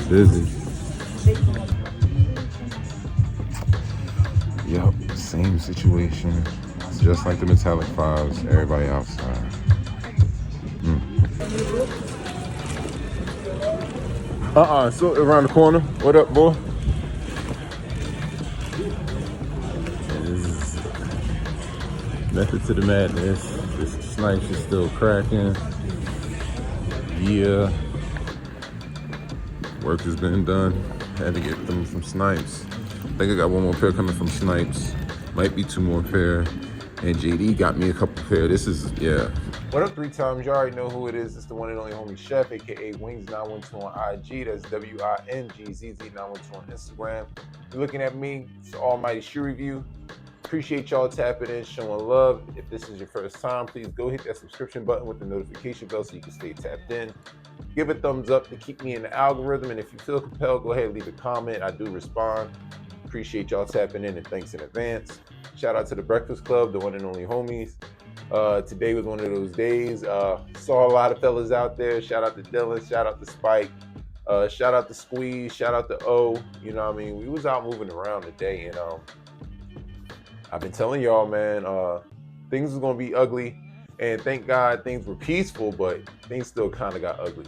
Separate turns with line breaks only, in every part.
Busy. Yep, same situation. It's just like the metallic fives, everybody outside. So around the corner. What up, boy? And this is method to the madness. This snipes is still cracking. Yeah, work has been done. Had to get them from snipes. I think I got one more pair coming from snipes. Might be two more pair. And JD got me a couple pair. This is, yeah. What up, three times? You already know who it is. It's the one and only homie Chef, aka Wings912 on IG. That's WINGZZ912 on Instagram. You're looking at me. It's the Almighty Shoe Review. Appreciate y'all tapping in, showing love. If this is your first time, please go hit that subscription button with the notification bell so you can stay tapped in. Give a thumbs up to keep me in the algorithm. And if you feel compelled, go ahead and leave a comment. I do respond. Appreciate y'all tapping in, and thanks in advance. Shout out to the Breakfast Club, the one and only homies. Today was one of those days. Saw a lot of fellas out there. Shout out to Dylan. Shout out to Spike. Shout out to Squeeze. Shout out to O. You know what I mean? We was out moving around today, and I've been telling y'all, man, things was gonna be ugly, and thank God things were peaceful, but things still kind of got ugly.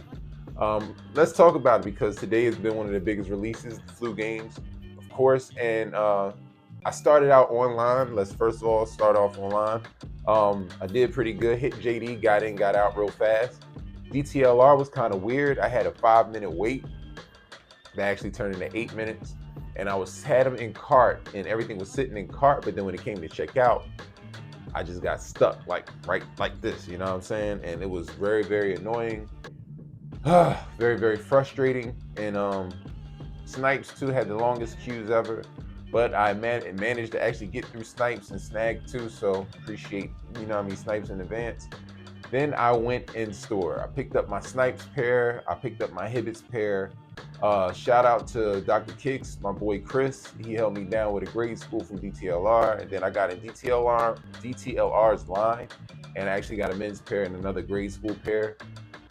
Let's talk about it because today has been one of the biggest releases, the flu games, of course, and I started out online. Let's first of all start off online. I did pretty good, hit JD, got in, got out real fast. DTLR was kind of weird. I had a 5-minute wait that actually turned into 8 minutes. And I had them in cart and everything was sitting in cart, but then when it came to check out, I just got stuck right like this, you know what I'm saying? And it was very, very annoying. Very, very frustrating. And Snipes too had the longest queues ever, but I managed to actually get through Snipes and snag too, so appreciate, you know what I mean, Snipes in advance. Then I went in store. I picked up my Snipes pair. I picked up my Hibbits pair. Shout out to Dr. Kicks, my boy Chris. He held me down with a grade school from DTLR. And then I got in DTLR's line, and I actually got a men's pair and another grade school pair.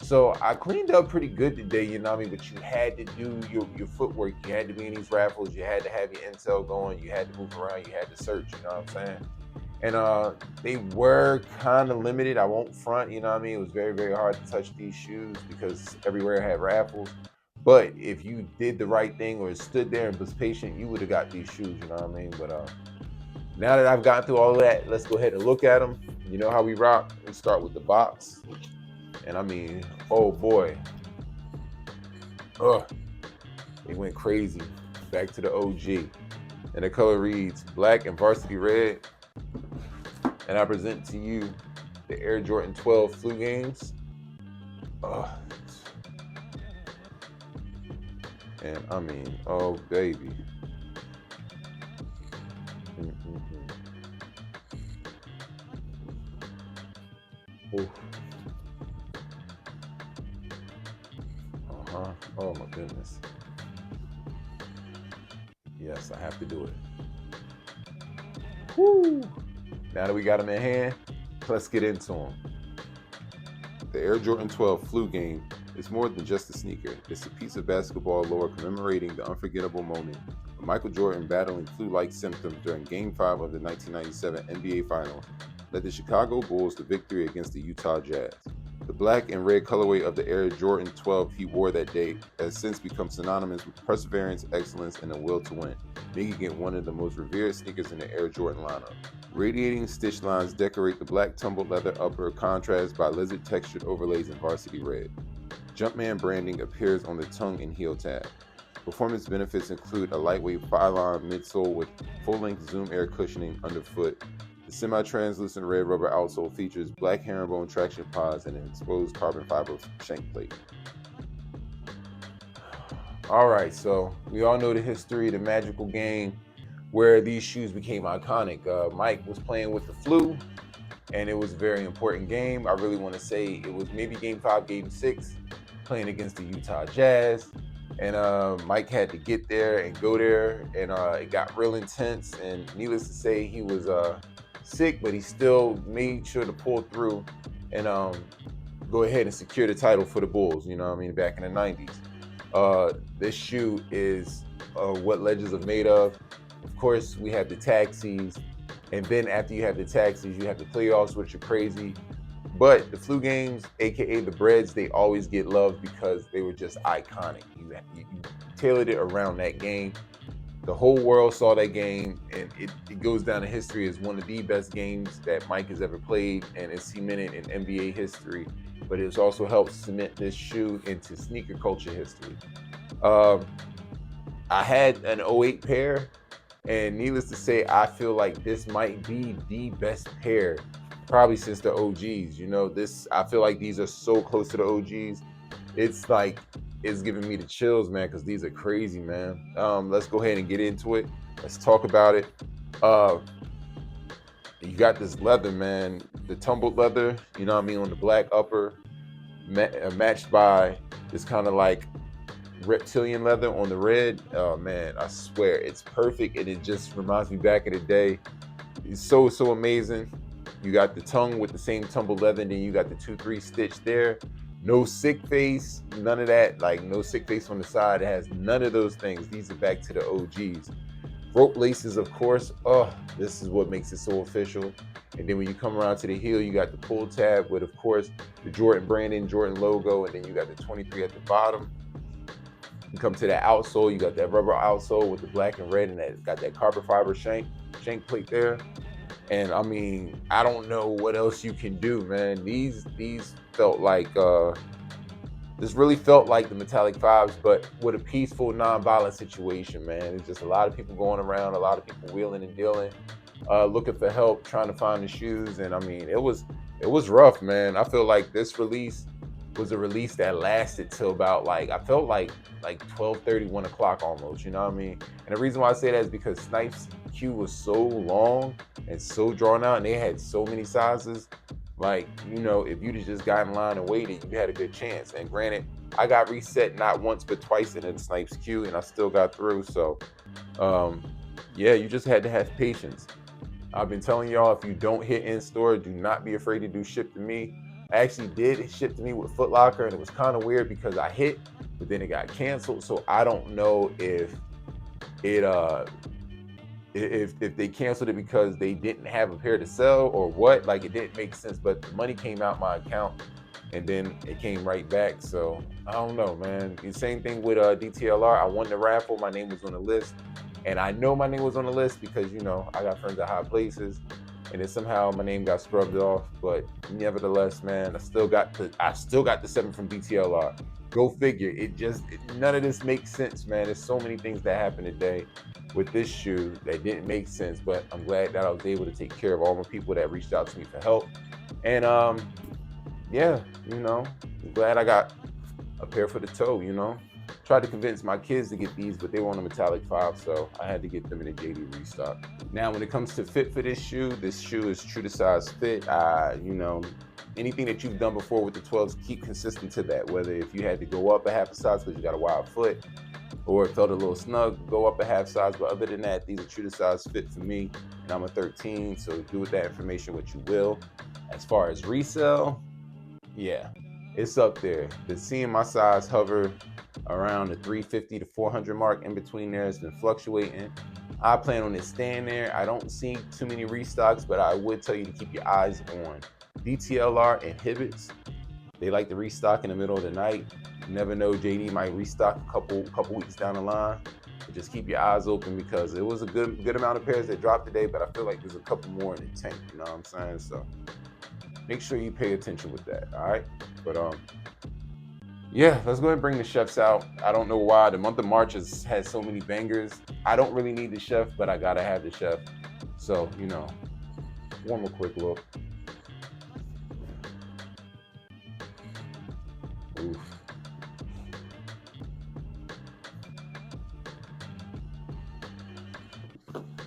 So I cleaned up pretty good today, you know what I mean? But you had to do your footwork. You had to be in these raffles. You had to have your intel going. You had to move around. You had to search, you know what I'm saying? And they were kind of limited. I won't front, you know what I mean? It was very, very hard to touch these shoes because everywhere had raffles. But if you did the right thing or stood there and was patient, you would have got these shoes, you know what I mean? But now that I've gotten through all of that, let's go ahead and look at them. You know how we rock. We start with the box. And I mean, oh boy. They went crazy. Back to the OG. And the color reads black and varsity red. And I present to you the Air Jordan 12 flu games. And I mean, oh baby. Oof. Oh my goodness. Yes, I have to do it. Woo! Now that we got them in hand, let's get into them. The Air Jordan 12 flu game is more than just a sneaker. It's a piece of basketball lore commemorating the unforgettable moment of Michael Jordan battling flu-like symptoms during Game 5 of the 1997 NBA Finals led the Chicago Bulls to victory against the Utah Jazz. The black and red colorway of the Air Jordan 12 he wore that day has since become synonymous with perseverance, excellence, and a will to win, making it one of the most revered sneakers in the Air Jordan lineup. Radiating stitch lines decorate the black tumbled leather upper, contrasted by lizard textured overlays in varsity red. Jumpman branding appears on the tongue and heel tab. Performance benefits include a lightweight 5-line midsole with full-length Zoom Air cushioning underfoot. The semi-translucent red rubber outsole features black herringbone traction pods and an exposed carbon fiber shank plate. All right, so we all know the history, the magical game where these shoes became iconic. Mike was playing with the flu, and it was a very important game. I really want to say it was maybe Game 5, Game 6, playing against the Utah Jazz. And Mike had to get there and go there, and it got real intense. And needless to say, he was sick, but he still made sure to pull through and go ahead and secure the title for the Bulls, you know what I mean, back in the 90s. This shoe is what legends are made of. Of course, we have the taxis, and then after you have the taxis, you have the playoffs, which are crazy. But the flu games, aka the breads, they always get loved because they were just iconic. You tailored it around that game. The whole world saw that game, and it goes down in history as one of the best games that Mike has ever played, and it's cemented in NBA history. But it's also helped cement this shoe into sneaker culture history. Um, I had an '08 pair, and needless to say, I feel like this might be the best pair, probably since the OGs. You know, I feel like these are so close to the OGs. It's like it's giving me the chills, man, because these are crazy, man. Let's go ahead and get into it. Let's talk about it. Uh, you got this leather, man, the tumbled leather. You know what I mean, on the black upper, matched by this kind of like reptilian leather on the red. Oh man, I swear it's perfect, and it just reminds me back in the day. It's so amazing. You got the tongue with the same tumbled leather, and then you got the 2-3 stitch there. No sick face, none of that. Like no sick face on the side. It has none of those things. These are back to the OGs. Rope laces, of course. Oh, this is what makes it so official. And then when you come around to the heel, you got the pull tab with, of course, the Jordan branding, Jordan logo, and then you got the 23 at the bottom. You come to that outsole, you got that rubber outsole with the black and red, and that got that carbon fiber shank plate there. And I mean, I don't know what else you can do, man. These felt like this really felt like the metallic fives, but with a peaceful, non-violent situation, man. It's just a lot of people going around, a lot of people wheeling and dealing, looking for help, trying to find the shoes. And I mean, it was rough, man. I feel like this release was a release that lasted till about like I felt like 12:30, 1 o'clock almost. You know what I mean? And the reason why I say that is because Snipes' queue was so long and so drawn out, and they had so many sizes. Like, you know, if you'd have just got in line and waited, you had a good chance. And granted, I got reset not once but twice in the Snipes queue, and I still got through. So, yeah, you just had to have patience. I've been telling y'all, if you don't hit in store, do not be afraid to do ship to me. I actually did ship to me with Foot Locker, and it was kind of weird because I hit, but then it got canceled. So I don't know if it if they canceled it because they didn't have a pair to sell or what. Like, it didn't make sense, but the money came out my account and then it came right back. So I don't know, man. The same thing with DTLR. I won the raffle. My name was on the list, and I know my name was on the list because, you know, I got friends at high places, and then somehow my name got scrubbed off. But nevertheless, man, I still got the 7 from DTLR. Go figure. None of this makes sense, man. There's so many things that happened today with this shoe that didn't make sense, but I'm glad that I was able to take care of all the people that reached out to me for help. And yeah, you know, I'm glad I got a pair for the toe, you know. Tried to convince my kids to get these, but they were on a metallic 5, so I had to get them in a JD restock. Now, when it comes to fit for this shoe is true to size fit. You know, anything that you've done before with the 12s, keep consistent to that. Whether if you had to go up a half a size because you got a wide foot, or it felt a little snug, go up a half size. But other than that, these are true to size fit for me, and I'm a 13, so do with that information what you will. As far as resale, yeah, it's up there. Been seeing my size hover around the 350 to 400 mark. In between there, it's been fluctuating. I plan on it staying there. I don't see too many restocks, but I would tell you to keep your eyes on DTLR inhibits. They like to restock in the middle of the night. You never know, JD might restock a couple weeks down the line. But just keep your eyes open because it was a good amount of pairs that dropped today, but I feel like there's a couple more in the tank, you know what I'm saying? So make sure you pay attention with that, all right? But yeah, let's go ahead and bring the chefs out. I don't know why the month of March has had so many bangers. I don't really need the chef, but I gotta have the chef. So, you know, one more quick look. Oof.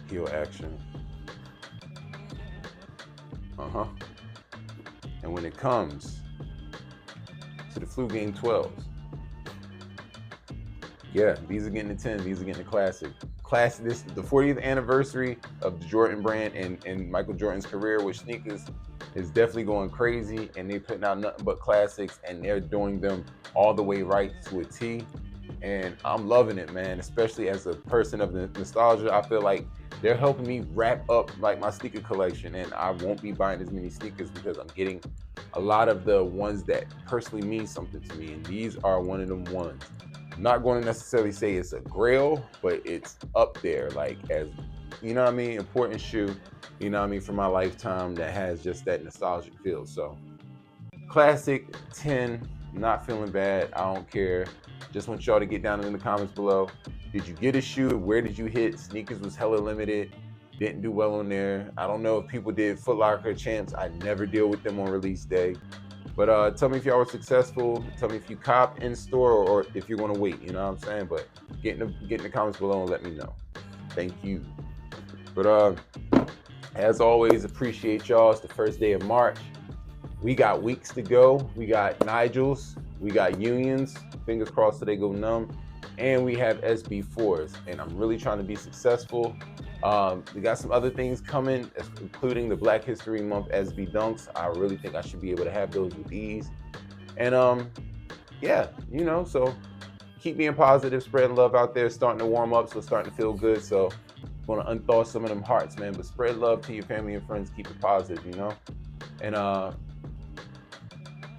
Heel action. And when it comes to the flu game 12s, yeah, these are getting the 10. These are getting the classic. This is the 40th anniversary of the Jordan brand and Michael Jordan's career with sneakers is definitely going crazy, and they're putting out nothing but classics, and they're doing them all the way right to a T. and I'm loving it, man. Especially as a person of the nostalgia, I feel like they're helping me wrap up like my sneaker collection, and I won't be buying as many sneakers because I'm getting a lot of the ones that personally mean something to me, and these are one of them ones. I'm not going to necessarily say it's a grail, but it's up there, like as you know what I mean, important shoe, you know what I mean, for my lifetime that has just that nostalgic feel. So classic 10, not feeling bad. I don't care. Just want y'all to get down in the comments below. Did you get a shoe? Where did you hit? Sneakers was hella limited. Didn't do well on there. I don't know if people did Foot Locker champs. I never deal with them on release day. But tell me if y'all were successful. Tell me if you copped in store or if you're gonna wait. You know what I'm saying? But get in the comments below and let me know. Thank you. But as always, appreciate y'all. It's the first day of March. We got weeks to go. We got Nigels. We got Unions. Fingers crossed so they go numb. And we have SB4s. And I'm really trying to be successful. We got some other things coming, including the Black History Month SB Dunks. I really think I should be able to have those with ease. And yeah, you know, so keep being positive, spreading love out there, starting to warm up, so it's starting to feel good. So want to unthaw some of them hearts, man. But spread love to your family and friends. Keep it positive, you know. And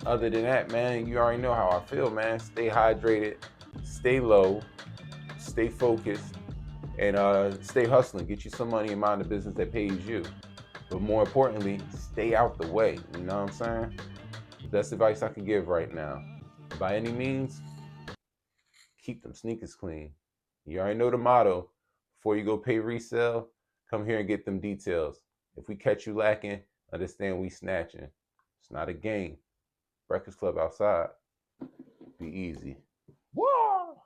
other than that, man, you already know how I feel, man. Stay hydrated, stay low, stay focused, and stay hustling. Get you some money and mind the business that pays you. But more importantly, stay out the way. You know what I'm saying? Best advice I can give right now. By any means, keep them sneakers clean. You already know the motto. Before you go pay resale, come here and get them details. If we catch you lacking, understand we snatching. It's not a game. Breakfast Club outside. Be easy. Whoa!